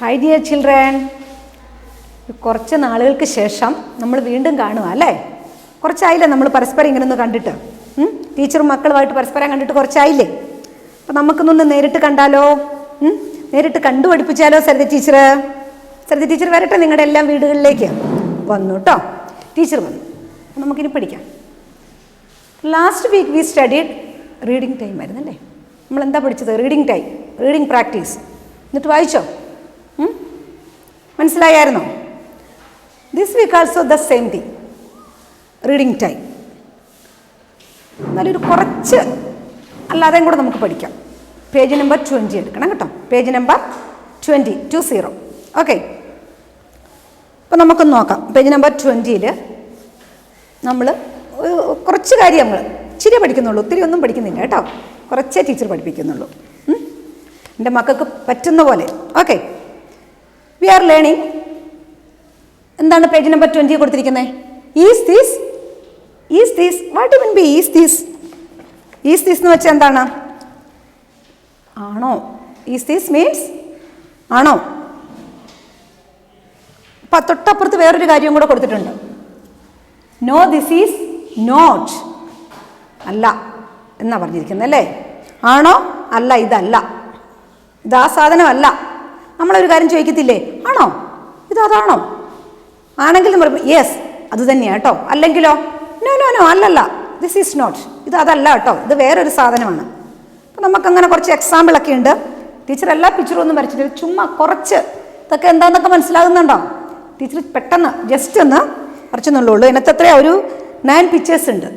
Hi dear children, കുറച്ച് നാളുകൾക്ക് ശേഷം നമ്മൾ വീണ്ടും കാണുക അല്ലേ? കുറച്ചായില്ലേ നമ്മൾ പരസ്പരം ഇങ്ങനെ ഒന്ന് കണ്ടിട്ട്? ടീച്ചറും മക്കളുമായിട്ട് പരസ്പരം കണ്ടിട്ട് കുറച്ചായില്ലേ? അപ്പം നമുക്കൊന്നൊന്ന് നേരിട്ട് കണ്ടാലോ? നേരിട്ട് കണ്ടു പഠിപ്പിച്ചാലോ? സരിത ടീച്ചർ വരട്ടെ നിങ്ങളുടെ എല്ലാം വീടുകളിലേക്ക്. വന്നു കേട്ടോ, ടീച്ചർ വന്നു. നമുക്കിനി പഠിക്കാം. Last week we studied reading time ആയിരുന്നല്ലേ? നമ്മളെന്താ പഠിച്ചത്? Reading time, reading practice. എന്നിട്ട് വായിച്ചോ? മനസ്സിലായായിരുന്നോ? This week also the same thing, reading time. എന്നാലും ഒരു കുറച്ച് അല്ലാതെയും കൂടെ നമുക്ക് പഠിക്കാം. പേജ് നമ്പർ 20 എടുക്കണം കേട്ടോ. Page number 20. ഓക്കെ, അപ്പോൾ നമുക്കൊന്ന് നോക്കാം. പേജ് നമ്പർ 20 നമ്മൾ കുറച്ച് കാര്യങ്ങൾ ഇച്ചിരി പഠിക്കുന്നുള്ളൂ, ഒത്തിരി ഒന്നും പഠിക്കുന്നില്ല കേട്ടോ. കുറച്ചേ ടീച്ചർ പഠിപ്പിക്കുന്നുള്ളൂ, എൻ്റെ മക്കൾക്ക് പറ്റുന്ന പോലെ. Okay, we are learning. എന്താണ് പേജ് നമ്പർ 20 കൊടുത്തിരിക്കുന്നത്? Is this what mean by is this എന്ന് വെച്ചാൽ എന്താണ്? ആണോ? ഈസ് ദിസ് മീൻസ് ആണോ. അപ്പം തൊട്ടപ്പുറത്ത് വേറൊരു കാര്യം കൂടെ കൊടുത്തിട്ടുണ്ട്. നോ, ദിസ് ഈസ് നോട്ട്, അല്ല എന്നാ പറഞ്ഞിരിക്കുന്നത് അല്ലേ? ആണോ? അല്ല, ഇതല്ല, ഇതാ സാധനമല്ല. നമ്മളൊരു കാര്യം ചോദിക്കത്തില്ലേ, ആണോ ഇതാണോ? ആണെങ്കിൽ നമ്മൾ യെസ് അത് തന്നെയാണ് കേട്ടോ. അല്ലെങ്കിലോ നോ അല്ലല്ല, ദിസ് ഈസ് നോട്ട്, ഇത് അതല്ല കേട്ടോ, ഇത് വേറൊരു സാധനമാണ്. അപ്പം നമുക്കങ്ങനെ കുറച്ച് എക്സാമ്പിളൊക്കെ ഉണ്ട്. ടീച്ചർ എല്ലാ പിക്ചറും ഒന്നും വരച്ചിട്ട് ചുമ്മാ കുറച്ച് ഇതൊക്കെ എന്താണെന്നൊക്കെ മനസ്സിലാകുന്നുണ്ടോ? ടീച്ചർ പെട്ടെന്ന് ജസ്റ്റ് ഒന്ന് വരച്ചെന്നുള്ളൂ. ഇതിനകത്ത് എത്രയാ? ഒരു 9 പിക്ചേഴ്സ് ഉണ്ട്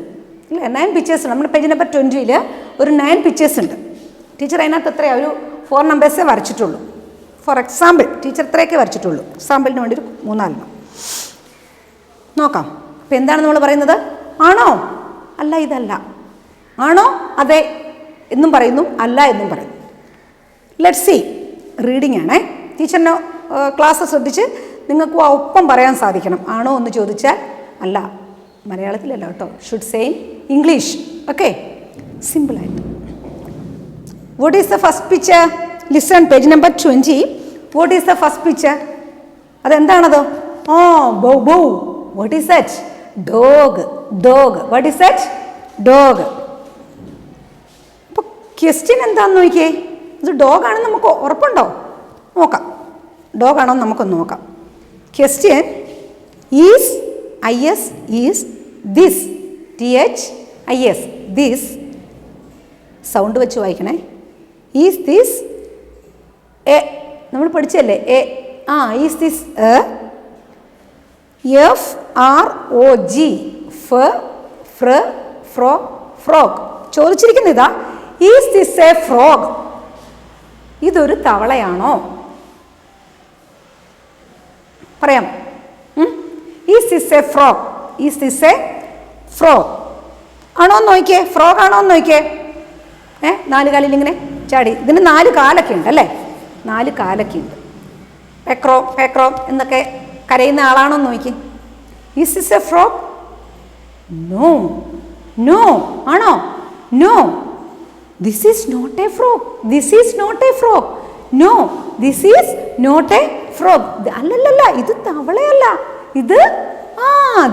അല്ലേ? 9 പിക്ചേഴ്സ് ഉണ്ട്. നമ്മുടെ പേജ് നമ്പർ 20 ഒരു 9 പിക്ചേഴ്സ് ഉണ്ട്. ടീച്ചർ അതിനകത്ത് എത്രയാ? ഒരു 4 നമ്പേഴ്സേ വരച്ചിട്ടുള്ളൂ. ഫോർ എക്സാമ്പിൾ ടീച്ചർ ഇത്രയൊക്കെ വരച്ചിട്ടുള്ളൂ. എക്സാമ്പിളിന് വേണ്ടി ഒരു 3-4 നോക്കാം. അപ്പം എന്താണ് നമ്മൾ പറയുന്നത്? ആണോ? അല്ല, ഇതല്ല. ആണോ? അതെ എന്നും പറയുന്നു, അല്ല എന്നും പറയുന്നു. Let's see. റീഡിംഗ് ആണേ. ടീച്ചറിന് ക്ലാസ് ശ്രദ്ധിച്ച് നിങ്ങൾക്ക് ഒപ്പം പറയാൻ സാധിക്കണം. ആണോ എന്ന് ചോദിച്ചാൽ അല്ല, മലയാളത്തിലല്ല കേട്ടോ, should say in English. Okay, സിമ്പിളായിട്ട്. What is the first picture? Listen, page number 20. What is the first picture? അതെന്താണത്? Bow. What is that? Dog. What is that? Dog. അപ്പോൾ ക്വസ്റ്റ്യൻ എന്താണെന്ന് നോക്കിയേ. ഇത് ഡോഗാണെന്ന് നമുക്ക് ഉറപ്പുണ്ടോ? നോക്കാം. ഡോഗാണോ നമുക്കൊന്ന് നോക്കാം. Question is is this, THIS, this. Sound വെച്ച് വായിക്കണേ. ഈസ് ദിസ് എ, നമ്മൾ പഠിച്ചല്ലേ എ. Is this a, FROG, frog. ചോദിച്ചിരിക്കുന്ന ഇതാ, ഈസ് ദിസ് എ ഫ്രോഗ്? ഇതൊരു തവളയാണോ? പറയാം. Is this a frog? Is this a frog ആണോ എന്ന് നോക്കിയേ. ഫ്രോഗ് ആണോ എന്ന് നോക്കിയേ. 4 കാലിൽ ഇങ്ങനെ ചാടി. ഇതിന് 4 കാലൊക്കെ ഉണ്ട് അല്ലേ? 4 കാലൊക്കെ ഉണ്ട്. പേക്രോ എന്നൊക്കെ കരയുന്ന ആളാണോ എന്ന് നോക്കി. Is this a frog? No. ആണോ? No, this is not a frog. No, this is not a frog. അല്ലല്ല, ഇത് തവളയല്ല, ഇത്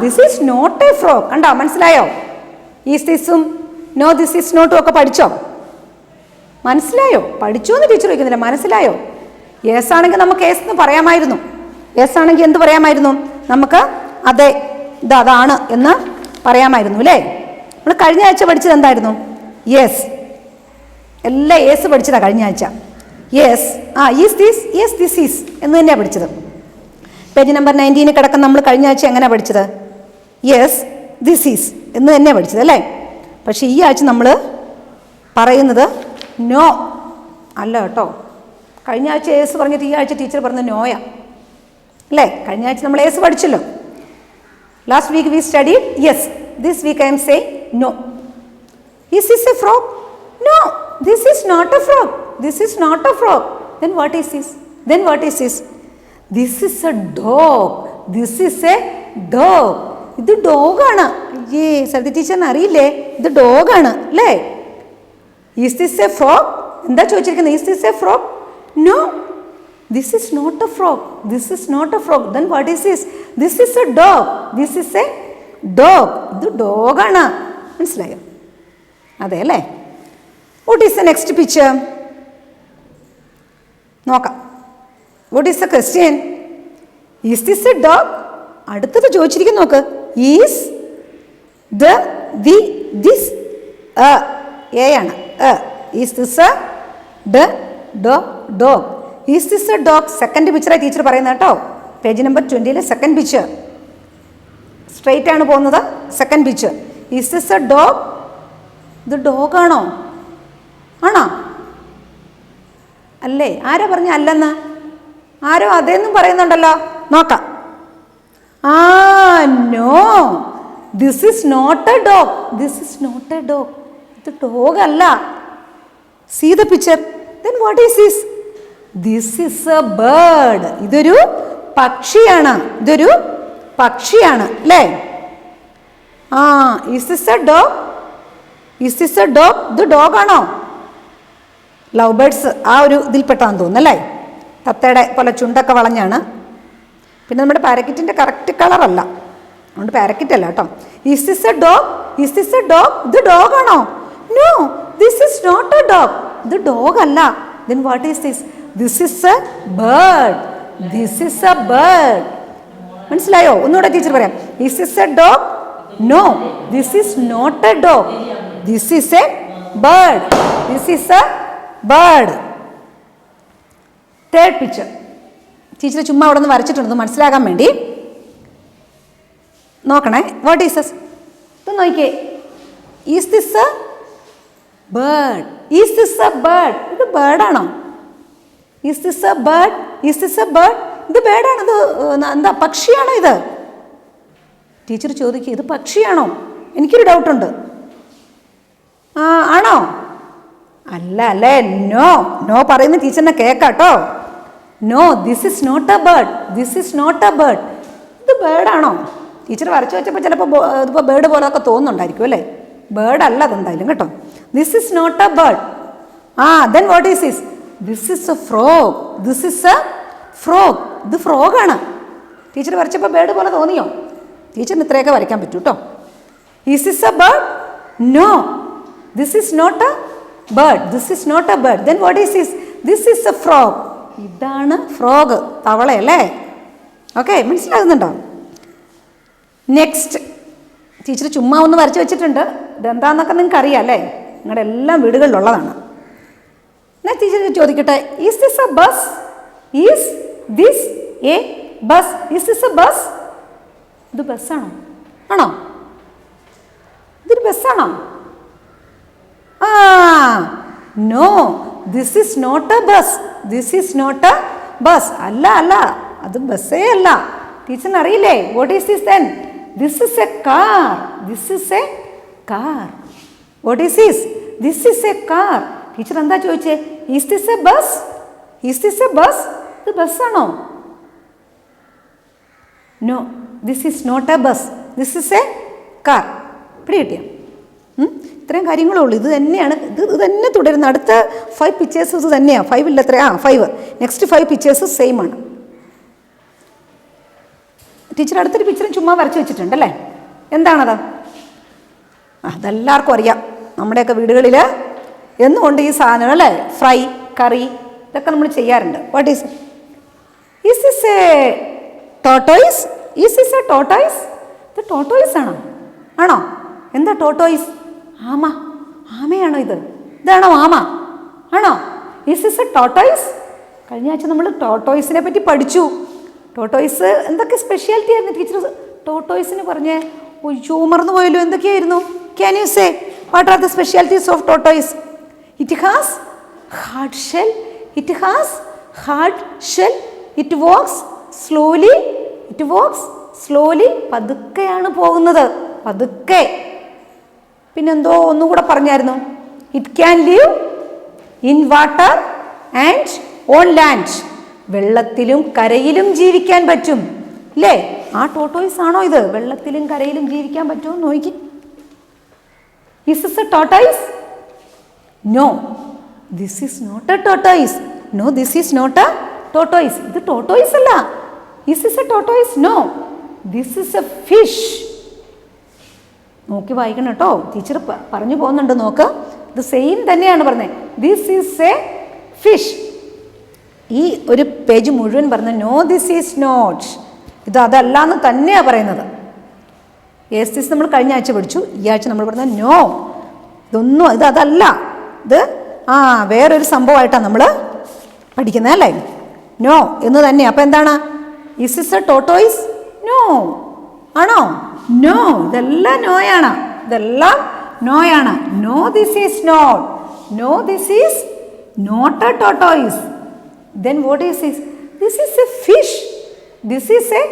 this is not a frog. കണ്ടോ? മനസ്സിലായോ? ഈസ് ദിസും നോ, ദിസ് ഈസ് നോട്ടും ഒക്കെ പഠിച്ചോ? മനസ്സിലായോ? പഠിച്ചോ എന്ന് ടീച്ചർ ചോദിക്കുന്നില്ല. മനസ്സിലായോ? യെസ് ആണെങ്കിൽ നമുക്ക് യെസ് എന്ന് പറയാമായിരുന്നു. യെസ് ആണെങ്കിൽ എന്ത് പറയാമായിരുന്നു? നമുക്ക് അതെ, അതാണ് എന്ന് പറയാമായിരുന്നു അല്ലേ? നമ്മൾ കഴിഞ്ഞ ആഴ്ച പഠിച്ചത് എന്തായിരുന്നു? യെസ്. എല്ലാ യെസ് പഠിച്ചതാണ് കഴിഞ്ഞ ആഴ്ച. Yes, is this, yes this is എന്ന് തന്നെയാണ് പഠിച്ചത്. പേജ് നമ്പർ 19 കിടക്കുന്ന നമ്മൾ കഴിഞ്ഞ ആഴ്ച എങ്ങനെയാണ് പഠിച്ചത്? യെസ് ദിസ് ഈസ് എന്ന് തന്നെയാണ് പഠിച്ചത് അല്ലേ? പക്ഷേ ഈ ആഴ്ച നമ്മൾ പറയുന്നത് നോ അല്ല കേട്ടോ. കഴിഞ്ഞ ആഴ്ച യെസ് പറഞ്ഞിട്ട് ഈ ആഴ്ച ടീച്ചർ പറഞ്ഞത് നോയാ അല്ലേ? കഴിഞ്ഞ ആഴ്ച നമ്മൾ യെസ് പഠിച്ചല്ലോ. Last week we studied yes. This week I am saying no. Is this a frog? No, this is not a frog. Then what is this? This is a dog. ഇത് ഡോഗാണ്. സരിത ടീച്ചറിന് അറിയില്ലേ? ഇത് ഡോഗാണ് അല്ലേ? Is this a frog? എന്താ ചോദിച്ചിരിക്കുന്നത്? Is this a frog? No, This is not a frog. This is not a frog. Then what is this? This is a dog. This is a dog. ഇത് ഡോഗാണ്. മനസ്സിലായോ? അതെ അല്ലേ? What is the next picture? നോക്കാം. What is the question? Is this a dog? അടുത്തത് ചോദിച്ചിരിക്കുന്നു നോക്ക്. Is this a ആണ്. Is this a dog? Is this a dog? Second പിക്ചറായി teacher പറയുന്നത് കേട്ടോ. Page number 20 second picture. Straight ആണ് പോകുന്നത്. Second picture. Is this a dog? ഇത് ഡോഗാണോ? ആണോ? അല്ലേ? ആരാ പറഞ്ഞ അല്ലെന്ന്? ആരോ അതേന്നും പറയുന്നുണ്ടല്ലോ. നോക്കാം. No, this is not a dog. This is not a dog. ഇത് ഡോഗ് അല്ല. See the picture. Then what is this? This is a bird. ഇതൊരു പക്ഷിയാണ്. ഇതൊരു പക്ഷിയാണ് അല്ലേ? Is this a dog? Is this a dog? ഇത് ഡോഗാണോ? Love birds ആ ഒരു ഇതിൽപ്പെട്ടാന്ന് തോന്നുന്നു അല്ലേ? തത്തയുടെ പോലെ ചുണ്ടൊക്കെ വളഞ്ഞാണ്. പിന്നെ നമ്മുടെ പാരക്കിറ്റിൻ്റെ കറക്റ്റ് കളറല്ല, അതുകൊണ്ട് പാരക്കിറ്റ് അല്ല കേട്ടോ. Is this a dog? Is this a dog? ഇത് ഡോഗാണോ? No, this is not a dog. ഇത് ഡോഗ് അല്ല. Then what is this? This is a bird. This is a bird. മനസ്സിലായോ? ഒന്നുകൂടെ ടീച്ചർ പറയാം. Is this a dog? No, this is not a dog. This is a bird. This is a bird. Third picture teacher ചുമ്മാ അവിടെ നിന്ന് വരച്ചിട്ടുണ്ട് മനസ്സിലാകാൻ വേണ്ടി. നോക്കണേ. What is this? ഇത് നോക്കിയേ. Is this a bird? Is this a bird? ഇത് ബേർഡാണോ? Is this a bird? Is this a bird? ഇത് ബേർഡാണ്. ഇത് എന്താ പക്ഷിയാണോ ഇത്? ടീച്ചർ ചോദിക്കുക, ഇത് പക്ഷിയാണോ? എനിക്കൊരു ഡൗട്ടുണ്ട്. ആണോ? അല്ല അല്ലേ? നോ പറയുന്ന ടീച്ചറിനെ കേൾക്കാട്ടോ. No, this is not a bird. This is not a bird. ഇത് ബേർഡാണോ? ടീച്ചർ വരച്ചു വെച്ചപ്പോൾ ചിലപ്പോൾ ഇതിപ്പോൾ ബേർഡ് പോലെയൊക്കെ തോന്നുന്നുണ്ടായിരിക്കും അല്ലേ? ബേർഡ് അല്ല അതെന്തായാലും കേട്ടോ. This is not a bird. Then what is this? This is a frog. This is a frog. ഇത് ഫ്രോഗാണ്. ടീച്ചർ വരച്ചപ്പോൾ ബേർഡ് പോലെ തോന്നിയോ? ടീച്ചറിന് ഇത്രയൊക്കെ വരയ്ക്കാൻ പറ്റൂ കേട്ടോ. Is this a bird? No, this is not a bird. This is not a bird. Then what is this? This is a frog. ഇതാണ് ഫ്രോഗ്, തവളയല്ലേ? ഓക്കെ, മനസ്സിലാകുന്നുണ്ടോ? നെക്സ്റ്റ് ടീച്ചർ ചുമ്മാ ഒന്ന് വരച്ച് വെച്ചിട്ടുണ്ട്. ഇതെന്താന്നൊക്കെ നിങ്ങൾക്ക് അറിയാം അല്ലേ? നിങ്ങളുടെ എല്ലാ വീടുകളിലുള്ളതാണ്. എന്നാൽ ടീച്ചർ ചോദിക്കട്ടെ, is this a bus? Is this a bus? Is this a bus? ഇത് ബസ്സാണോ? ആണോ? ഇതൊരു ബസ്സാണോ? No, this is not a bus. This is not a bus. അല്ല അല്ല, അത് ബസ്സേ അല്ല. ടീച്ചറിന് അറിയില്ലേ? What is this then? This is a car. This is a car. What is this? This is a car. Teacher എന്താ ചോദിച്ചേ? Is this a bus? Is this a bus? ഇത് ബസ്സാണോ? No, this is not a bus. This is a car. പിടി കിട്ടിയോ? ഇത്രയും കാര്യങ്ങളേ ഉള്ളൂ. ഇത് തന്നെയാണ്, ഇത് തന്നെ തുടരുന്ന അടുത്ത 5 പിക്ചേഴ്സ് ഇത് തന്നെയാണ്. 5 ഇല്ല, എത്ര? 5. നെക്സ്റ്റ് 5 പിക്ചേഴ്സ് സെയിം ആണ്. ടീച്ചർ അടുത്തൊരു പിക്ചറും ചുമ്മാ വരച്ച് വെച്ചിട്ടുണ്ടല്ലേ? എന്താണത്? അതെല്ലാവർക്കും അറിയാം. നമ്മുടെയൊക്കെ വീടുകളിൽ എന്നുകൊണ്ട് ഈ സാധനങ്ങൾ അല്ലേ? ഫ്രൈ, കറി, ഇതൊക്കെ നമ്മൾ ചെയ്യാറുണ്ട്. What is this a tortoise? Is this a tortoise? ഇത് ടോട്ടോയിസ് ആണോ? എന്താ ടോട്ടോയിസ്? ആമയാണോ ഇത്? ഇതാണോ ആമ? ആണോ? Is this a tortoise? കഴിഞ്ഞ ആഴ്ച നമ്മൾ ടോട്ടോയിസിനെ പറ്റി പഠിച്ചു. ടോട്ടോയിസ് എന്തൊക്കെ സ്പെഷ്യാലിറ്റി ആയിരുന്നു ടീച്ചർ ടോട്ടോയിസിന് പറഞ്ഞേ? ഒയ്യോ, മറന്നു പോയല്ലോ. എന്തൊക്കെയായിരുന്നു? Can you say what are the specialities of tortoise? It has hard shell. It has hard shell. It walks slowly. It walks slowly. പതുക്കെയാണ് പോകുന്നത്, പതുക്കെ. പിന്നെന്തോ ഒന്നുകൂടെ പറഞ്ഞായിരുന്നു. It can live in water and on land. വെള്ളത്തിലും കരയിലും ജീവിക്കാൻ പറ്റും അല്ലേ? ആ ടോട്ടോയിസ് ആണോ ഇത്? വെള്ളത്തിലും കരയിലും ജീവിക്കാൻ പറ്റുമോ നോക്കി. Is this a tortoise? No, this is not a tortoise. No, this is not a tortoise. ഇത് ടോട്ടോയിസ് അല്ല. Is is a tortoise? No, this is a fish. നോക്കി വായിക്കണം കേട്ടോ, ടീച്ചർ പറഞ്ഞു പോകുന്നുണ്ട്. നോക്ക്, ഇത് സെയിം തന്നെയാണ് പറഞ്ഞത്. This is a fish. ഈ ഒരു പേജ് മുഴുവൻ പറഞ്ഞ നോ ദിസ് ഈസ് നോട്ട്, ഇത് അതല്ല എന്ന് തന്നെയാണ് പറയുന്നത്. യെസ് ദിസ് നമ്മൾ കഴിഞ്ഞ ആഴ്ച പഠിച്ചു. ഈ ആഴ്ച നമ്മൾ പറഞ്ഞത് നോ, ഇതൊന്നും ഇത് അതല്ല, ഇത് വേറൊരു സംഭവമായിട്ടാണ് നമ്മൾ പഠിക്കുന്നത് അല്ലേ. നോ എന്ന് തന്നെ. അപ്പം എന്താണ്? Is is a tortoise? No. ആണോ? നോ. ഇതെല്ലാം നോയാണ്, ഇതെല്ലാം നോയാണ്. No this is not. No this is not a tortoise. Then what is this? This is a fish. This is a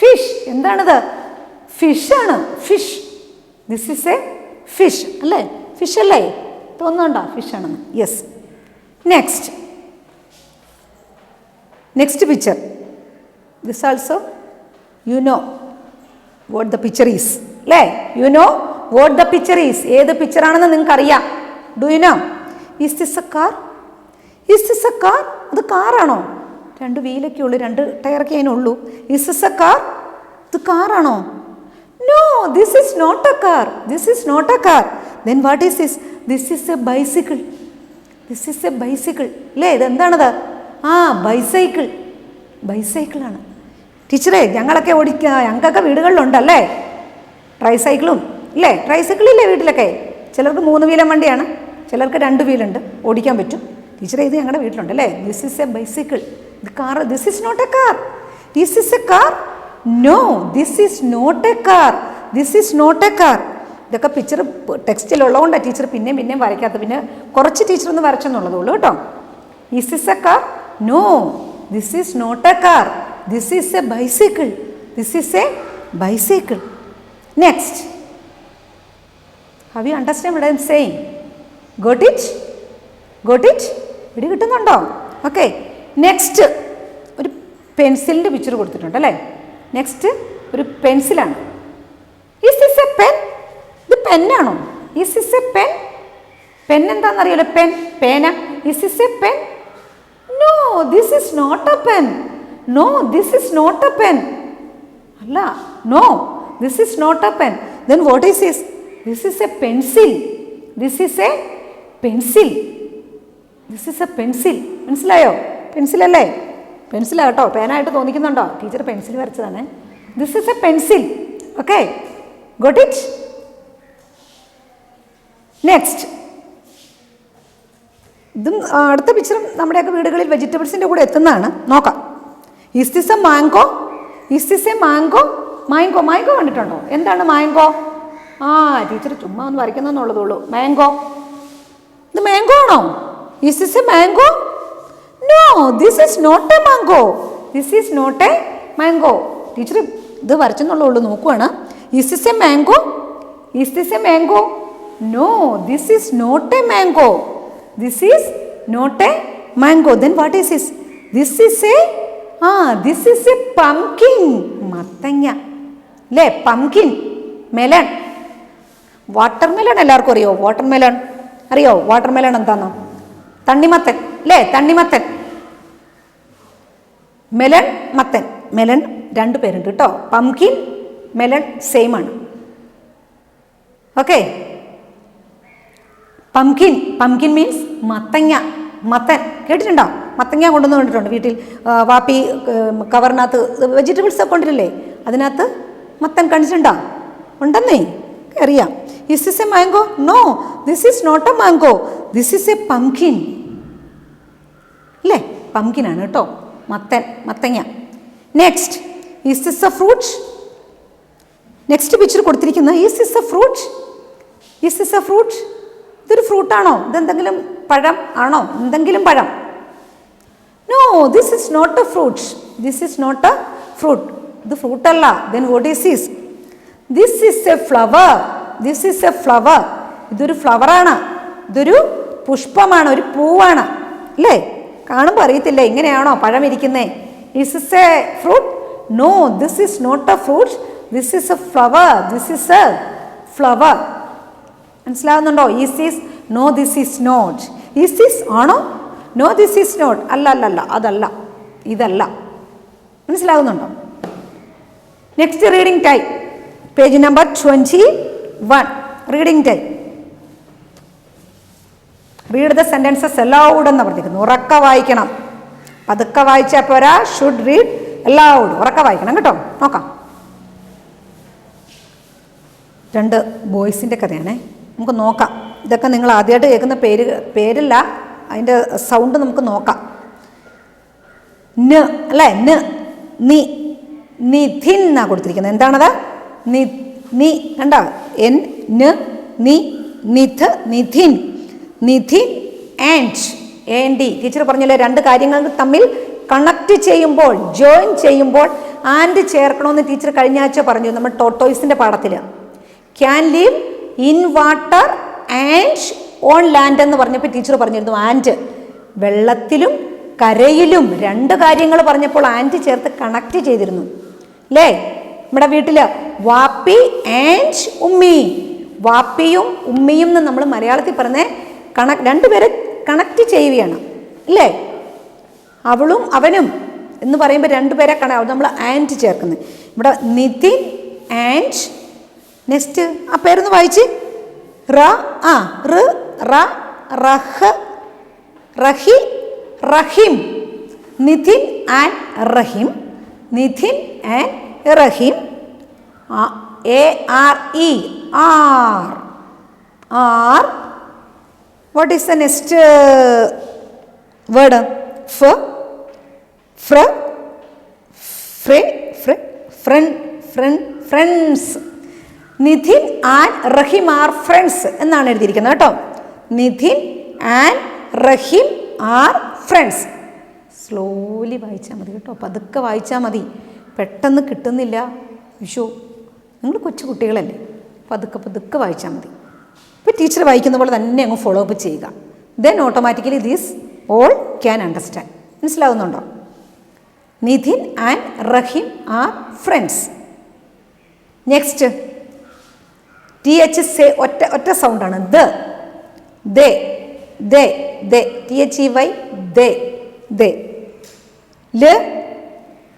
fish. എന്താണിത്? ഫിഷാണ്, fish. This is a fish അല്ലേ? Fish അല്ലേ? തോന്നുന്നുണ്ടോ ഫിഷാണെന്ന്? Yes. Next picture. This also you know what the picture is അല്ലേ? You know what the picture is. ഏത് പിക്ചറാണെന്ന് നിങ്ങൾക്ക് അറിയാം. Do you know? Is this a car? Is this a car? അത് കാറാണോ? 2 വീലൊക്കെ ഉള്ളൂ, 2 ടയറൊക്കെ അതിനുള്ളൂ. Is this a car? ഇത് കാറാണോ? No, this is not a car. This is not a car. Then what is this? This is a bicycle. This is a bicycle അല്ലേ? ഇതെന്താണത്? ബൈസൈക്കിൾ. ബൈസൈക്കിളാണ്. ടീച്ചറേ, ഞങ്ങളൊക്കെ ഓടിക്കുക, ഞങ്ങൾക്കൊക്കെ വീടുകളിലുണ്ടല്ലേ ട്രൈസൈക്കിളും ഇല്ലേ? ട്രൈസൈക്കിളില്ലേ വീട്ടിലൊക്കെ? ചിലർക്ക് 3 വീലം വണ്ടിയാണ്, ചിലർക്ക് 2 വീലുണ്ട്, ഓടിക്കാൻ പറ്റും. ടീച്ചറെ, ഇത് ഞങ്ങളുടെ വീട്ടിലുണ്ടല്ലേ. This is a bicycle. ഇത് car. This is not a car. This is a car? No, this is not a car. This is not a car. ഇതൊക്കെ പിക്ചർ ടെക്സ്റ്റിലുള്ളതുകൊണ്ടാണ് ടീച്ചർ പിന്നെയും വരയ്ക്കാത്തത്. പിന്നെ കുറച്ച് ടീച്ചർ ഒന്ന് വരച്ചെന്നുള്ളതുള്ളൂ കേട്ടോ. Is this a car? No, this is not a car. This is a bicycle. This is a bicycle. Next. Have you understand what I am saying? Got it? Got it? പിടി കിട്ടുന്നുണ്ടോ? Okay. Next ഒരു പെൻസിലിൻ്റെ picture കൊടുത്തിട്ടുണ്ട് അല്ലേ? Next ഒരു പെൻസിലാണ്. Is this a pen? ഇത് പെന്നാണോ? Is this a pen? Pen എന്താണെന്നറിയാലോ? പെൻ, പേന. Is this a pen? No, this is not a pen. No, this is not a pen. അല്ല, no, this is not a pen. Then what is this? This is a pencil. This is a pencil. This is a pencil. മനസ്സിലായോ? പെൻസിലല്ലേ? പെൻസിലാട്ടോ, പേനായിട്ട് തോന്നിക്കുന്നുണ്ടോ? Teacher pencil വരച്ചതാണ്. This is a pencil. Okay, got it? Next. ഇതും അടുത്ത പിക്ചറും നമ്മുടെയൊക്കെ വീടുകളിൽ വെജിറ്റബിൾസിൻ്റെ കൂടെ എത്തുന്നതാണ്. നോക്കാം. Is this a mango? Is this a mango? Mango, mango കണ്ടിട്ടുണ്ടോ? എന്താണ് മാംഗോ? ടീച്ചർ ചുമ്മാ ഒന്ന് വരയ്ക്കുന്നുള്ളതുള്ളൂ. മാംഗോ, ഇത് മാംഗോ ആണോ? Is this a mango? No, this is not a mango. This is not a mango. Teacher ഇത് വരച്ചെന്നുള്ളൂ, നോക്കുവാണ്. Is this a mango? Is this a mango? No, this is not a mango. This is not a mango. Then what is this? This is A this is a pumpkin. മത്തങ്ങ അല്ലേ? Pumpkin. Melon. Water melon എല്ലാവർക്കും അറിയോ? Water melon അറിയോ? Water melon എന്താണോ? തണ്ണിമത്തൻ അല്ലേ? തണ്ണിമത്തൻ. Melon, മത്തൻ. മെലൺ 2 പേരുണ്ട് കേട്ടോ. പംകിൻ, മെലൺ സെയിം ആണ്. ഓക്കെ. പംകിൻ, പംകിൻ മീൻസ് മത്തങ്ങ. മത്തൻ കേട്ടിട്ടുണ്ടോ? മത്തങ്ങ കൊണ്ടുവന്ന് കണ്ടിട്ടുണ്ട് വീട്ടിൽ. വാപ്പി കവറിനകത്ത് വെജിറ്റബിൾസ് ഒക്കെ കൊണ്ടിട്ടില്ലേ, അതിനകത്ത് മത്തൻ കണ്ടിട്ടുണ്ടോ? ഉണ്ടെന്നേ അറിയാം. Is this a mango? No, this is not a mango. This is a pumpkin അല്ലേ? പംകിനാണ് കേട്ടോ. മത്തൻ, മത്തങ്ങ. Next. Is this a fruit? Next picture കൊടുത്തിരിക്കുന്നത് is this a fruit? Is this a fruit? ഇതൊരു ഫ്രൂട്ടാണോ? ഇതെന്തെങ്കിലും പഴം ആണോ? എന്തെങ്കിലും പഴം? No, this is not a fruit. This is not a fruit. ഇത് ഫ്രൂട്ടല്ല. Then what is this? This is a flower. This is a flower. ഇതൊരു ഫ്ലവറാണ്, ഇതൊരു പുഷ്പമാണ്, ഒരു പൂവാണ് അല്ലേ? കാണുമ്പോൾ അറിയത്തില്ല എങ്ങനെയാണോ പഴം ഇരിക്കുന്നത്. Is this a fruit? No, this is not a fruit. This is a flower. This is a flower. മനസ്സിലാവുന്നുണ്ടോ? Is is? No, this is not. Is this ആണോ? No, this is not. അല്ല, അതല്ല. ഇതല്ല. മനസ്സിലാകുന്നുണ്ടോ? Next reading time, page number 21. Reading time. Read the sentences aloud എന്ന് പറഞ്ഞിരിക്കുന്നു. ഉറക്ക വായിക്കണം. പതുക്കെ വായിച്ചാൽ പോരാ, ഷുഡ് റീഡ് അലൗഡ്. ഉറക്ക വായിക്കണം കേട്ടോ. നോക്കാം. 2 ബോയ്സിൻ്റെ കഥയാണേ. നമുക്ക് നോക്കാം. ഇതൊക്കെ നിങ്ങൾ ആദ്യമായിട്ട് കേൾക്കുന്ന പേരല്ല, അതിൻ്റെ സൗണ്ട് നമുക്ക് നോക്കാം. ന് അല്ലേ, ന്, നി, നിധിൻ എന്നാണ് കൊടുത്തിരിക്കുന്നത്. എന്താണത്? നി കണ്ടോ? എൻ, ന്, നി, നിധ്, നിധിൻ, നിധിൻ ആൻഡ്. ടീച്ചർ പറഞ്ഞല്ലോ 2 കാര്യങ്ങൾ തമ്മിൽ കണക്ട് ചെയ്യുമ്പോൾ, ജോയിൻ ചെയ്യുമ്പോൾ ആൻഡ് ചേർക്കണമെന്ന് ടീച്ചർ കഴിഞ്ഞ ആഴ്ച പറഞ്ഞു നമ്മൾ ടോട്ടോയ്സിൻ്റെ പാഠത്തിൽ. Can leave in water and on land എന്ന് പറഞ്ഞപ്പോൾ ടീച്ചർ പറഞ്ഞിരുന്നു ആൻഡ്. വെള്ളത്തിലും കരയിലും 2 കാര്യങ്ങൾ പറഞ്ഞപ്പോൾ ആൻഡ് ചേർത്ത് കണക്ട് ചെയ്തിരുന്നു അല്ലേ? നമ്മുടെ വീട്ടിൽ വാപ്പി ആൻഡ് ഉമ്മി, വാപ്പിയും ഉമ്മിയും എന്ന് നമ്മൾ മലയാളത്തിൽ പറഞ്ഞേ 2 പേരെ കണക്ട് ചെയ്യുകയാണ് അല്ലേ? അവളും അവനും എന്ന് പറയുമ്പോൾ 2 പേരെ നമ്മൾ ആൻഡ് ചേർക്കുന്നത്. ഇവിടെ നിതിൻ ആൻഡ്, നെക്സ്റ്റ് ആ പേരൊന്ന് വായിച്ച്. Rahi, Rahim. Nithin and Rahim, Nithin and Rahim. ARE, are. What is the next word? Friends. Nidhin and Rahim are friends എന്നാണ് എഴുതിയിരിക്കുന്നത് കേട്ടോ. Nidhin and Rahim are friends. Slowly വായിച്ചാൽ മതി കേട്ടോ, പതുക്കെ വായിച്ചാൽ മതി. പെട്ടെന്ന് കിട്ടുന്നില്ല. വിഷു, നിങ്ങൾ കൊച്ചു കുട്ടികളല്ലേ, പതുക്കെ പതുക്കെ വായിച്ചാൽ മതി. ഇപ്പോൾ ടീച്ചർ വായിക്കുന്ന പോലെ തന്നെ അങ്ങ് ഫോളോ അപ്പ് ചെയ്യുക. Then automatically these all can understand. മനസ്സിലാവുന്നുണ്ടോ? Nidhin and Rahim are friends. Next TH ഒറ്റ സൗണ്ടാണ്. ദേ, THEY, ദേ. ല്,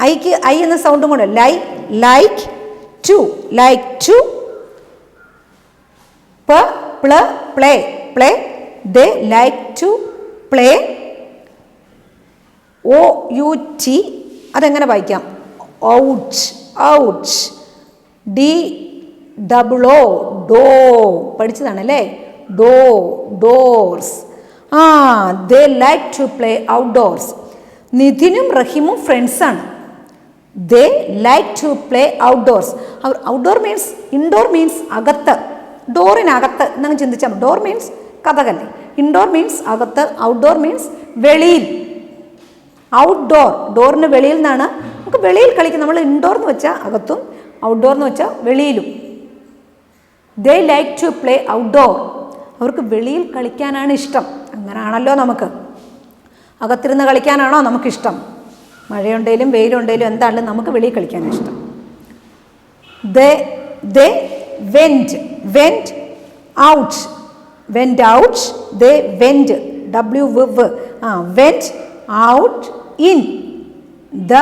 ഐക്ക് ഐ എന്ന സൗണ്ടും കൂടെ. Like to, play. They like to play. OUT അതെങ്ങനെ വായിക്കാം? ഔട്ട്. DOO, ഡോ പഠിച്ചതാണല്ലേ. Doors. They like to play outdoors. നിധിനും റഹീമും ഫ്രണ്ട്സാണ്. They like to play outdoors. Outdoor means, indoor means അകത്ത്, ഡോറിനകത്ത് എന്നങ്ങ് ചിന്തിച്ചാൽ മതി. ഡോർ മീൻസ് കഥകല്ലേ. ഇൻഡോർ മീൻസ് അകത്ത്, ഔട്ട്ഡോർ മീൻസ് വെളിയിൽ. ഔട്ട്ഡോർ, ഡോറിന് വെളിയിൽ നിന്നാണ്. നമുക്ക് വെളിയിൽ കളിക്കും. നമ്മൾ ഇൻഡോർ എന്ന് വെച്ചാൽ അകത്തും, ഔട്ട്ഡോർ എന്ന് വെച്ചാൽ വെളിയിലും. They like to play outdoor. അവർക്ക് വെളിയിൽ കളിക്കാനാണ് ഇഷ്ടം. അങ്ങനെയാണല്ലോ നമുക്ക്. അകത്തിരുന്ന് കളിക്കാനാണോ നമുക്കിഷ്ടം? മഴയുണ്ടെങ്കിലും വെയിലുണ്ടെങ്കിലും എന്തായാലും നമുക്ക് വെളിയിൽ കളിക്കാനാണ് ഇഷ്ടം. They went out. They went, went out in the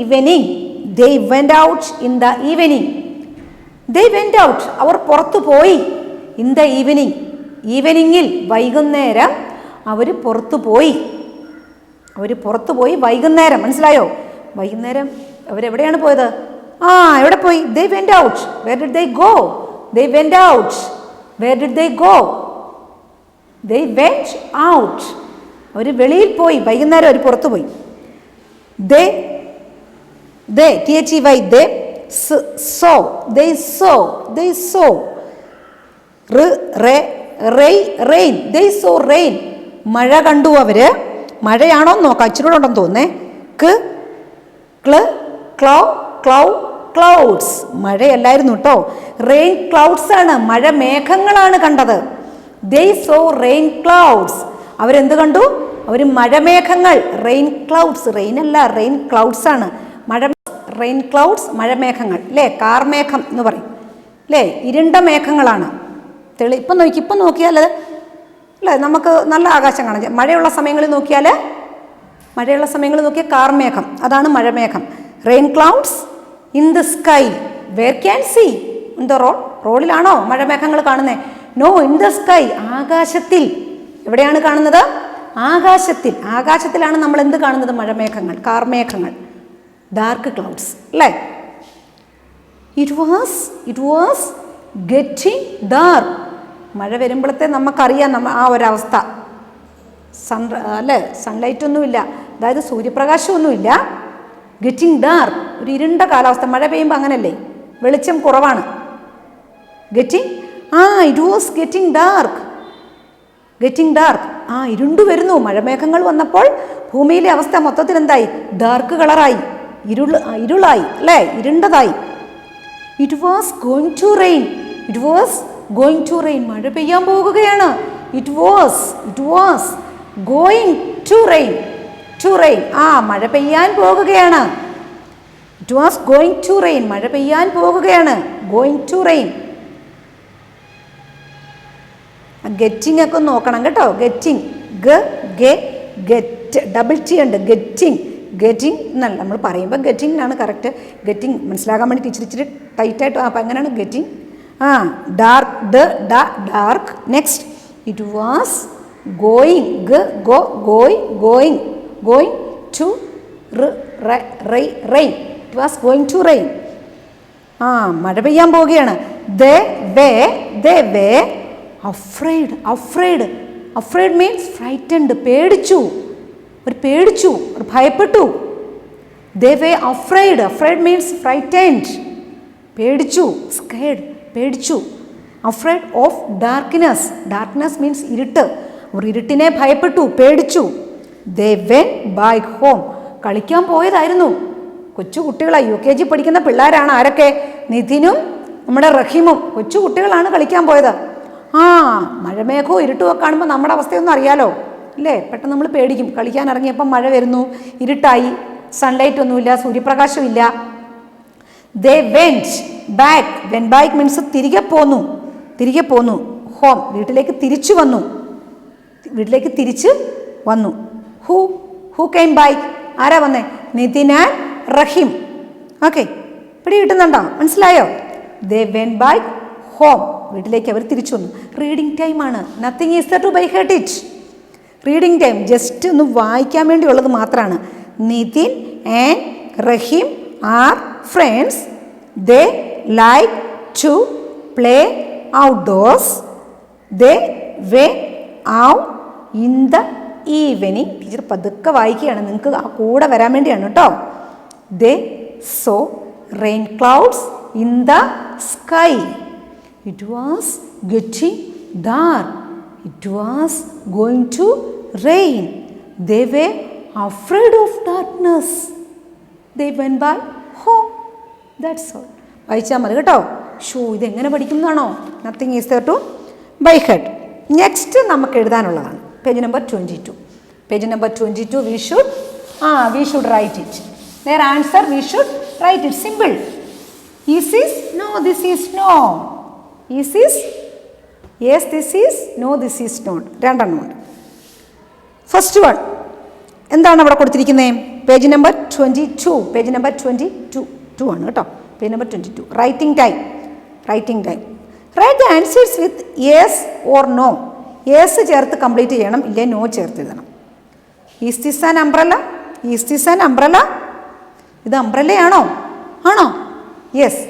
evening. They went out in the evening. അവർ പുറത്തു പോയി. In the evening, ഈവനിങ്ങിൽ, വൈകുന്നേരം അവർ പുറത്തു പോയി. വൈകുന്നേരം. മനസ്സിലായോ? വൈകുന്നേരം അവരെവിടെയാണ് പോയത്? എവിടെ പോയി? They went out. Where did they go? They went out. Where did they go? They went out. അവർ വെളിയിൽ പോയി. വൈകുന്നേരം അവർ പുറത്തു പോയി. They THEY, they saw. Rain. They saw rain. മഴ കണ്ടു അവര്. മഴയാണോ നോക്കാം, ഇച്ചിരി കൂടെ ഉണ്ടെന്ന് തോന്നുന്നേ. ക്ലൗഡ്സ്. മഴയല്ലായിരുന്നു കേട്ടോ, റെയിൻ ക്ലൗഡ്സ് ആണ്. മഴ മേഘങ്ങളാണ് കണ്ടത്. They saw rain clouds. അവരെന്ത് കണ്ടു? അവർ മഴമേഘങ്ങൾ. റെയിൻ ക്ലൗഡ്സ്, റെയിൻ അല്ല, റെയിൻ ക്ലൗഡ്സ് ആണ്. റെയിൻ ക്ലൗഡ്സ്, മഴമേഘങ്ങൾ അല്ലേ. കാർമേഘം എന്ന് പറയും അല്ലേ. ഇരുണ്ട മേഘങ്ങളാണ്. ഇപ്പം നോക്കിയാൽ അല്ലേ? നമുക്ക് നല്ല ആകാശം കാണാം. മഴയുള്ള സമയങ്ങളിൽ നോക്കിയാൽ കാർമേഘം, അതാണ് മഴമേഘം. Rain clouds in the sky where can see in the road. റോഡിലാണോ മഴമേഘങ്ങൾ കാണുന്നത്? നോ, ഇൻ ദ സ്കൈ, ആകാശത്തിൽ. എവിടെയാണ് കാണുന്നത്? ആകാശത്തിൽ. ആകാശത്തിലാണ് നമ്മൾ എന്ത് കാണുന്നത്? മഴമേഘങ്ങൾ, കാർമേഘങ്ങൾ, ഡാർക്ക് ക്ലൗഡ്സ്, അല്ലേ? It was getting dark. മഴ വരുമ്പോഴത്തെ നമുക്കറിയാം ആ ഒരവസ്ഥ. അല്ലേ, സൺലൈറ്റ് ഒന്നുമില്ല, അതായത് സൂര്യപ്രകാശമൊന്നുമില്ല. ഗെറ്റിംഗ് ഡാർക്ക്, ഒരു ഇരുണ്ട കാലാവസ്ഥ. മഴ പെയ്യുമ്പോൾ അങ്ങനല്ലേ, വെളിച്ചം കുറവാണ്. It was getting dark. ഇരുണ്ടു വരുന്നു. മഴമേഘങ്ങൾ വന്നപ്പോൾ ഭൂമിയിലെ അവസ്ഥ മൊത്തത്തിൽ എന്തായി? ഡാർക്ക് കളറായി, ഇരുളായി, അല്ലേ? ഇരുണ്ടതായി. It was going to rain. മഴ പെയ്യാൻ പോകുകയാണ്. It was going to rain. മഴ പെയ്യാൻ പോകുകയാണ്. It was going to rain. മഴ പെയ്യാൻ പോകുകയാണ്. Going to rain. ഗെറ്റിംഗ് ഒക്കെ നോക്കണം കേട്ടോ. ഗെറ്റിംഗ്, ഗെറ്റ്, ഡബിൾ ടി ഉണ്ട്. ഗെറ്റിംഗ് എന്നല്ല നമ്മൾ പറയുമ്പോൾ ഗെറ്റിംഗിനാണ് കറക്റ്റ്. ഗെറ്റിംഗ് മനസ്സിലാകാൻ വേണ്ടി ഇച്ചിരി ടൈറ്റായിട്ട്. അപ്പം എങ്ങനെയാണ് getting? Dark. Next, it was going to rain. It was going to rain. മഴ പെയ്യാൻ പോവുകയാണ്. They were afraid means frightened. പേടിച്ചു, ഭയപ്പെട്ടു. They were afraid means frightened, പേടിച്ചു. സ്കേർഡ്, പേടിച്ചു. അഫ്രൈഡ് ഓഫ് ഡാർക്ക്നെസ് മീൻസ് ഇരുട്ട്. അവർ ഇരുട്ടിനെ ഭയപ്പെട്ടു, പേടിച്ചു. They went back home. കളിക്കാൻ പോയതായിരുന്നു. കൊച്ചു കുട്ടികളാണ്, UKG പഠിക്കുന്ന പിള്ളേരാണ്. ആരൊക്കെ? നിതിനും നമ്മുടെ റഹീമും കൊച്ചു കുട്ടികളാണ് കളിക്കാൻ പോയത്. മഴമേഘവും ഇരുട്ടുമൊക്കെ കാണുമ്പോൾ നമ്മുടെ അവസ്ഥയൊന്നും അറിയാലോ, അല്ലേ? പെട്ടെന്ന് നമ്മൾ പേടിക്കും. കളിക്കാൻ ഇറങ്ങിയപ്പം മഴ വരുന്നു, ഇരുട്ടായി, സൺലൈറ്റ് ഒന്നുമില്ല, സൂര്യപ്രകാശമില്ല. ദേ വെന്റ് ബാക്ക് മീൻസ് തിരികെ പോന്നു. ഹോം, വീട്ടിലേക്ക് തിരിച്ചു വന്നു. Who came back? ആരാ വന്നേ? Nitin and Rahim. ഓക്കെ, പിടി കിട്ടുന്നുണ്ടോ? മനസ്സിലായോ? ദേ വെന്റ് ബാക്ക് ഹോം, വീട്ടിലേക്ക് അവർ തിരിച്ചു വന്നു. റീഡിംഗ് ടൈമാണ്. Nothing is to by heart it. Reading time just ഒന്ന് വായിക്കാൻ വേണ്ടിയുള്ളത് മാത്രമാണ്. Nithin and Rahim are friends. They like to play outdoors. They were out in the evening. Teacher പതുക്കെ വായിക്കുകയാണ്, നിങ്ങൾക്ക് ആ കൂടെ വരാൻ വേണ്ടിയാണ് കേട്ടോ. They saw rain clouds in the sky. It was getting dark. It was going to rain. They were afraid of darkness. They went back home. That's all. വായിച്ചാൽ മതി കേട്ടോ. ഇതെങ്ങനെ പഠിക്കുന്നതാണോ? Nothing is to by head. Next നമുക്ക് എഴുതാനുള്ളതാണ് page number 22. Page number 22 we should write it. Their answer we should write it. Simple. Is this? No, this is no. Is this? Yes, this is. No, this is not. രണ്ടെണ്ണം ഉണ്ട്. First one എന്താണ് അവിടെ കൊടുത്തിരിക്കുന്നത്? Page number 22. Page number 22 ആണ് കേട്ടോ. Page number 22. Writing time. Write the answers with yes or no. Yes ചേർത്ത് complete ചെയ്യണം, ഇല്ലേ നോ ചേർത്ത് എഴുതണം. Is this an umbrella? ഇത് അംബ്രല്ലയാണോ? ആണോ? യെസ്,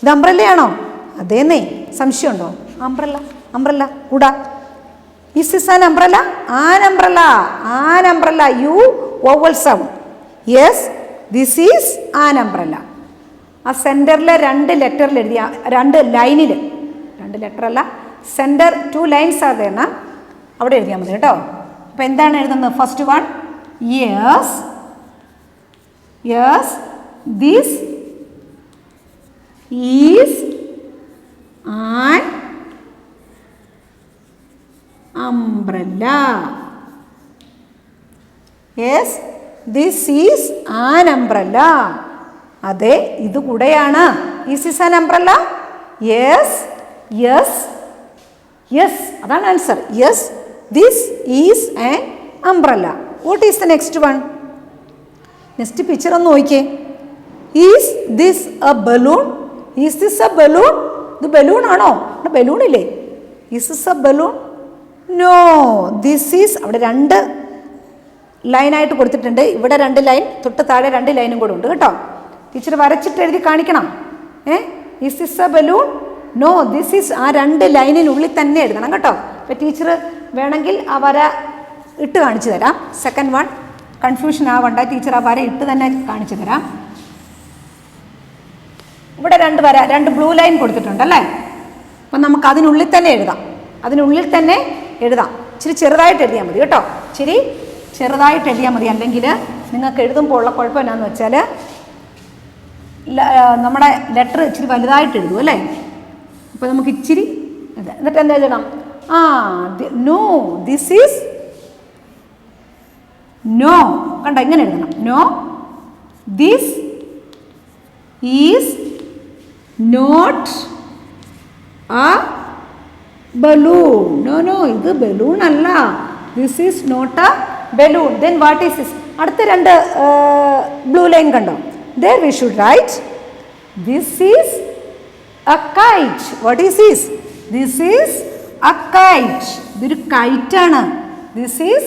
ഇത് അംബ്രല്ലയാണോ? അതേന്നേ. സംശയമുണ്ടോ? അംബ്രല്ല കൂടാ. Is this an umbrella? An umbrella. U vowel sound. Yes, this is an umbrella. ആ സെൻറ്ററിലെ 2 ലെറ്ററിൽ എഴുതിയ 2 ലൈനിൽ, 2 ലെറ്റർ അല്ല, സെൻറ്റർ 2 ലൈൻസ് ആണ്, അവിടെ എഴുതിയാൽ മതി കേട്ടോ. അപ്പോൾ എന്താണ് എഴുതുന്നത്? First one, yes this is an umbrella. Yes, this is an umbrella. അതെ, ഇത് കുടയാണ്. Is this an umbrella? Yes, അതാണ് answer. Yes, this is an umbrella. What is the next one? Next picture ഒന്ന് നോക്കിയേ. Is this a balloon? Is this a balloon? ഇത് balloon ആണോ? Balloon ഇല്ലേ? Is this a balloon? No, this is. അവിടെ രണ്ട് ലൈനായിട്ട് കൊടുത്തിട്ടുണ്ട്. ഇവിടെ രണ്ട് ലൈൻ, തൊട്ട് താഴെ രണ്ട് ലൈനും കൂടെ ഉണ്ട് കേട്ടോ. ടീച്ചർ വരച്ചിട്ട് എഴുതി കാണിക്കണം. Is this a balloon? No, this is. ആ രണ്ട് ലൈനിനുള്ളിൽ തന്നെ എഴുതണം കേട്ടോ. അപ്പോൾ ടീച്ചർ വേണമെങ്കിൽ ആ വര ഇട്ട് കാണിച്ചു തരാം. സെക്കൻഡ് വൺ കൺഫ്യൂഷൻ ആവണ്ട, ടീച്ചർ ആ വര ഇട്ട് തന്നെ കാണിച്ചു തരാം. ഇവിടെ രണ്ട് വര, രണ്ട് ബ്ലൂ ലൈൻ കൊടുത്തിട്ടുണ്ടല്ലേ. അപ്പം നമുക്ക് അതിനുള്ളിൽ തന്നെ എഴുതാം. അതിനുള്ളിൽ തന്നെ എഴുതാം. ഇച്ചിരി ചെറുതായിട്ട് എഴുതിയാൽ മതി കേട്ടോ. ഇച്ചിരി ചെറുതായിട്ട് എഴുതിയാൽ മതി. അല്ലെങ്കിൽ നിങ്ങൾക്ക് എഴുതുമ്പോൾ ഉള്ള കുഴപ്പം എന്നാന്ന് വെച്ചാൽ നമ്മുടെ ലെറ്റർ ഇച്ചിരി വലുതായിട്ട് എഴുതും അല്ലേ. അപ്പോൾ നമുക്ക് ഇച്ചിരി എന്നിട്ട് എന്താ എഴുതണം? No, this is no. കണ്ട, ഇങ്ങനെ എഴുതണം. No, this is not a balloon. No, ഇത് ബലൂൺ അല്ല. This is not a balloon. Then what is this? അടുത്ത രണ്ട് ബ്ലൂ ലൈൻ കണ്ടോ? There we should write this is a kite. What is this? This is a kite. ഇതൊരു KITE ആണ്. This is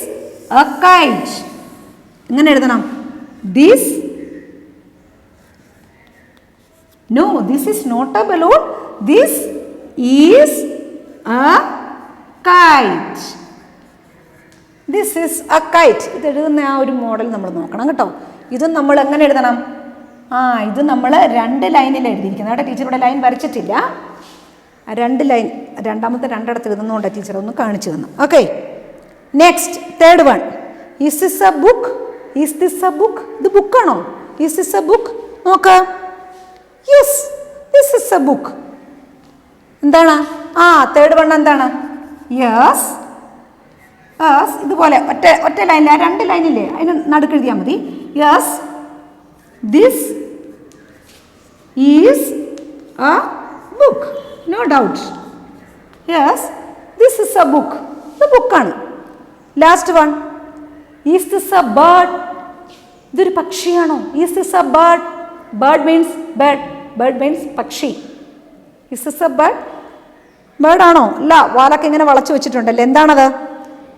a kite. എങ്ങനെ എഴുതണം? This. No, this is not a balloon. This is a kite. This is a kite. ഇത് എഴുതുന്ന ആ ഒരു model നമ്മൾ നോക്കണം കേട്ടോ. ഇതും നമ്മൾ എങ്ങനെ എഴുതണം? ഇത് നമ്മൾ രണ്ട് ലൈനിൽ എഴുതിയിരിക്കുന്നത്. അവിടെ ടീച്ചർ ഇവിടെ ലൈൻ വരച്ചിട്ടില്ല. രണ്ട് ലൈൻ, രണ്ടാമത്തെ രണ്ടിടത്ത് എഴുതുന്നതുകൊണ്ട് ടീച്ചർ ഒന്ന് കാണിച്ചു തന്നു. Okay, next third one. Is this a book? Is this a book? ഇത് ബുക്കാണോ? Is this a book? നോക്ക. Yes, this is a book. എന്താണ്? തേർഡ് വൺ എന്താണ്? യെസ്. യെസ്, ഇതുപോലെ ഒറ്റ ലൈനില്ല, രണ്ട് ലൈനില്ലേ, അതിന് നടുക്ക് എഴുതിയാൽ മതി. Yes, this is a book. No doubt. Yes, this is a book. ഇത് ബുക്കാണ്. Last one. Is this a bird? ഇതൊരു പക്ഷിയാണോ? Is this a bird? Bird means bird. Bird means പക്ഷി. Is this a bird? Bird ആണോ? അല്ല, വാലൊക്കെ ഇങ്ങനെ വളച്ചു വെച്ചിട്ടുണ്ടല്ലോ. എന്താണത്?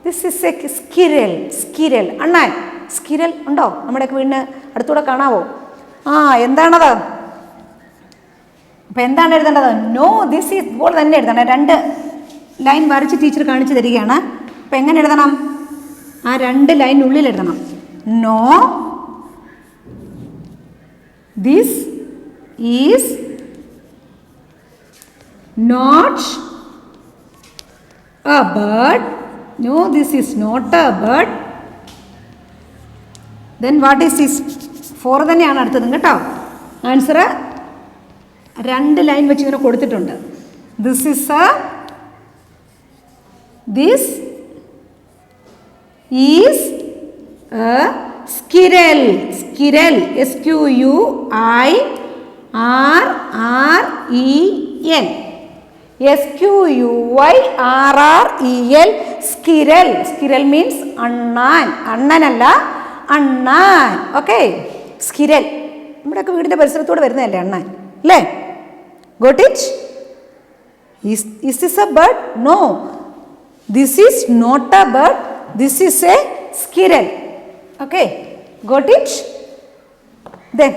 This is a squirrel. Squirrel, അണ്ണാൻ. സ്കിരൽ ഉണ്ടോ നമ്മുടെയൊക്കെ വീടിന് അടുത്തൂടെ? കാണാവോ? എന്താണത്? അപ്പം എന്താണ് എഴുതേണ്ടത്? No, this is. ഇപ്പോൾ തന്നെ എഴുതണം. രണ്ട് ലൈൻ വരച്ച് ടീച്ചർ കാണിച്ചു തരികയാണ്. അപ്പം എങ്ങനെ എഴുതണം? ആ രണ്ട് ലൈനുള്ളിൽ എഴുതണം. No, this is not a bird. No, this is not a bird. Then what is this? 4 തന്നെയാണ് അടുത്തത് കേട്ടോ. ആൻസർ രണ്ട് ലൈൻ വെച്ച് ഇങ്ങനെ കൊടുത്തിട്ടുണ്ട്. This is a, this is a squirrel. Squirrel, SQUIRREL. SQUIRREL. Squirrel. Squirrel means അണ്ണാൻ. അണ്ണനല്ല, അണ്ണാൻ. Okay, സ്കിരൽ നമ്മുടെയൊക്കെ വീടിൻ്റെ പരിസരത്തൂടെ വരുന്നതല്ലേ അണ്ണാൻ, അല്ലേ? Got it? Is this a bird? No, this is not a bird. This is a squirrel. Okay, got it? Then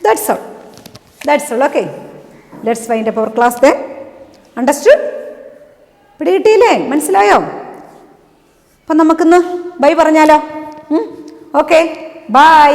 that's all. Okay, let's wind up our class then. Understood? പിടികിട്ടിയില്ലേ? മനസ്സിലായോ? അപ്പം നമുക്കിന്ന് bye പറഞ്ഞാലോ? Okay, by.